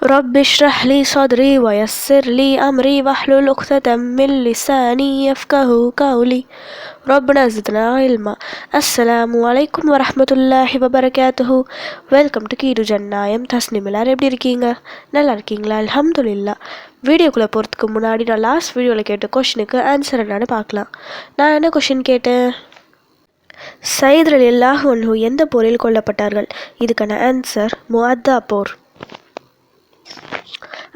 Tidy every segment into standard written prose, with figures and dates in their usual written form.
رب اشرح لي صدري ويسر لي أمري واحلل عقدة من لساني يفقهوا قولي ربنا زدنا علما. அஸ்ஸலாமு அலைக்கும் வரஹ்மத்துல்லாஹி வபரகாத்துஹு. வெல்கம் டு கீடு ஜன்னாயம். தஸ்னிம், எல்லாரும் எப்படி இருக்கீங்க? நல்லா இருக்கீங்களா? அல்ஹம்துலில்லாஹ். வீடியோக்குள்ளே போகிறதுக்கு முன்னாடி நான் லாஸ்ட் வீடியோவில் கேட்ட கொஷனுக்கு ஆன்சர் என்னன்னு பார்க்கலாம். நான் என்ன கொஷின் கேட்டேன்? சையத் ரலியல்லாஹு அன்ஹு எந்த போரில் கொல்லப்பட்டார்கள்? இதுக்கான ஆன்சர் முஅத்தா போர்.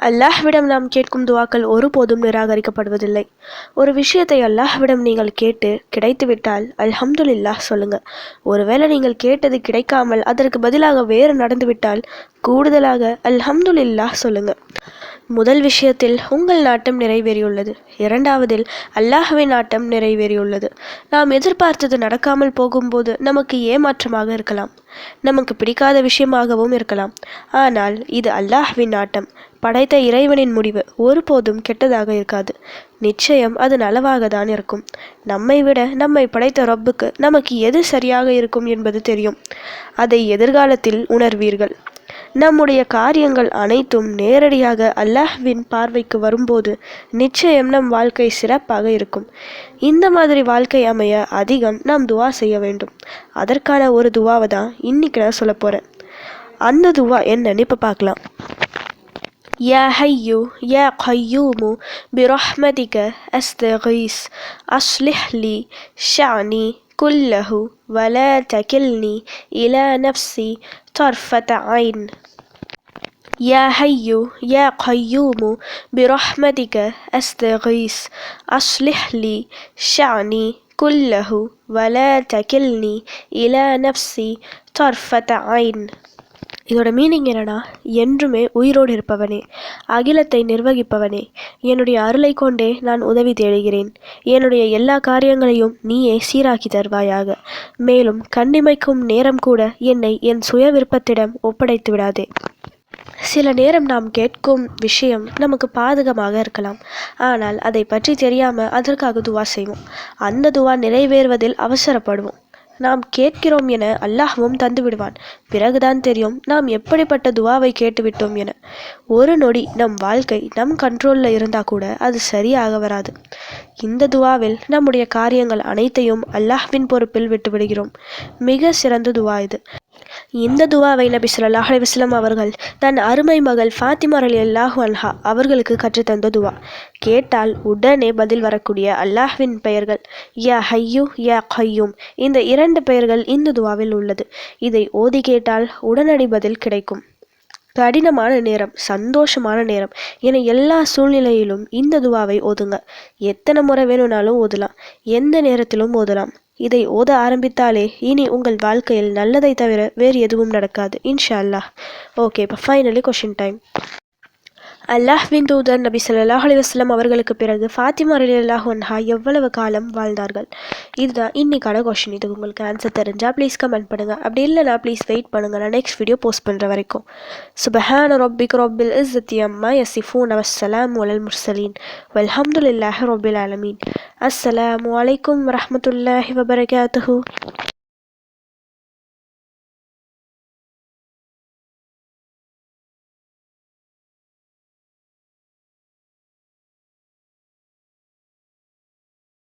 அல்லாஹ்விடம் நாம் கேட்கும் துவாக்கள் ஒருபோதும் நிராகரிக்கப்படுவதில்லை. ஒரு விஷயத்தை அல்லாஹ்விடம் நீங்கள் கேட்டு கிடைத்துவிட்டால் அல்ஹம்துலில்லாஹ் சொல்லுங்க. ஒருவேளை நீங்கள் கேட்டது கிடைக்காமல் அதற்கு பதிலாக வேறு நடந்துவிட்டால் கூடுதலாக அல்ஹம்துலில்லாஹ் சொல்லுங்க. முதல் விஷயத்தில் உங்கள் நாட்டம் நிறைவேறியுள்ளது. இரண்டாவதில் அல்லாஹ்வின் நாட்டம் நிறைவேறியுள்ளது. நாம் எதிர்பார்த்தது நடக்காமல் போகும்போது நமக்கு ஏமாற்றமாக இருக்கலாம், நமக்கு பிடிக்காத விஷயமாகவும் இருக்கலாம். ஆனால் இது அல்லாஹ்வின் நாட்டம், படைத்த இறைவனின் முடிவு. ஒருபோதும் கெட்டதாக இருக்காது. நிச்சயம் அது நலவாக தான் இருக்கும். நம்மை விட நம்மை படைத்த ரப்புக்கு நமக்கு எது சரியாக இருக்கும் என்பது தெரியும். அதை எதிர்காலத்தில் உணர்வீர்கள். நம்முடைய காரியங்கள் அனைத்தும் நேரடியாக அல்லாஹ்வின் பார்வைக்கு வரும்போது நிச்சயம் நம் வாழ்க்கை சிறப்பாக இருக்கும். இந்த மாதிரி வாழ்க்கை அமைய அதிகம் நாம் துவா செய்ய வேண்டும். அதற்கான ஒரு துவாவை தான் இன்னைக்கு நான் சொல்ல போகிறேன். அந்த துவா என்னன்னு இப்போ பார்க்கலாம். யா ஹய்யு யா கய்யூமு பிரஹ்மதிக அஸ்தகீஸ் அஸ்லிஹ் லி ஷஅனி குல்லஹு வலா தகில்னி இலா நஃப்ஸி طرفة عين. يا حي يا قيوم برحمتك أستغيث أصلح لي شأني كله ولا تكلني إلى نفسي طرفة عين. இதோட மீனிங் என்னன்னா, என்றுமே உயிரோடு இருப்பவனே, அகிலத்தை நிர்வகிப்பவனே, என்னுடைய அருளை கொண்டே நான் உதவி தேடுகிறேன். என்னுடைய எல்லா காரியங்களையும் நீயே சீராக்கி தருவாயாக. மேலும் கண்ணிமைக்கும் நேரம் கூட என்னை என் சுய விருப்பத்திடம் ஒப்படைத்து விடாதே. சில நேரம் நாம் கேட்கும் விஷயம் நமக்கு பாதகமாக இருக்கலாம். ஆனால் அதை பற்றி தெரியாமல் அதற்காக துவா செய்வோம். அந்த துவா நிறைவேறுவதில் அவசரப்படுவோம். நாம் கேட்கிறோம் என அல்லாஹ்வும் தந்து விடுவான். பிறகுதான் தெரியும் நாம் எப்படிப்பட்ட துவாவை கேட்டுவிட்டோம் என. ஒரு நொடி நம் வாழ்க்கை நம் கண்ட்ரோலில் இருந்தால் கூட அது சரியாக வராது. இந்த துவாவில் நம்முடைய காரியங்கள் அனைத்தையும் அல்லாஹ்வின் பொறுப்பில் விட்டுவிடுகிறோம். மிக சிறந்த துவா இது. இந்த துவாவை நபி ஸல்லல்லாஹு அலைஹி வஸல்லம் அவர்கள் தன் அருமை மகள் ஃபாத்திமா ரலியல்லாஹு அன்ஹா அவர்களுக்கு கற்றுத்தந்த துவா. கேட்டால் உடனே பதில் வரக்கூடிய அல்லாஹ்வின் பெயர்கள் யா ஹய்யூ யா கய்யூம். இந்த இரண்டு பெயர்கள் இந்த துவாவில் உள்ளது. இதை ஓதி கேட்டால் உடனடி பதில் கிடைக்கும். கடினமான நேரம், சந்தோஷமான நேரம் என எல்லா சூழ்நிலையிலும் இந்த துவாவை ஓதுங்க. எத்தனை முறை வேணும்னாலும் ஓதலாம், எந்த நேரத்திலும் ஓதலாம். இதை ஓத ஆரம்பித்தாலே இனி உங்கள் வாழ்க்கையில் நல்லதை தவிர வேறு எதுவும் நடக்காது இன்ஷா அல்லாஹ். ஓகே, இப்போ ஃபைனலி கொஷின் டைம். அல்லாஹ்வின் தூதர் நபி ஸல்லல்லாஹு அலைஹி வஸல்லம் அவர்களுக்கு பிறகு ஃபாத்திமா ரலியல்லாஹு அன்ஹா எவ்வளவு காலம் வாழ்ந்தார்கள்? இதுதான் இன்னைக்கான கொஷின். இதுக்கு உங்களுக்கு ஆன்சர் தெரிஞ்சால் ப்ளீஸ் கமெண்ட் பண்ணுங்கள். அப்படி இல்லைனா ப்ளீஸ் வெயிட் பண்ணுங்கள், நான் நெக்ஸ்ட் வீடியோ போஸ்ட் பண்ணுற வரைக்கும். சுப்ஹான ரப்பிக ரப்பில் இஸ்ஸத்தி அம்மா யசிஃபூன் வஸ்ஸலாமு அலல் முர்சலீன் வல்ஹம்துலில்லாஹி ரப்பில் ஆலமீன். அஸ்ஸலாமு அலைக்கும் வரஹ்மத்துல்லாஹி வபரகாத்துஹு.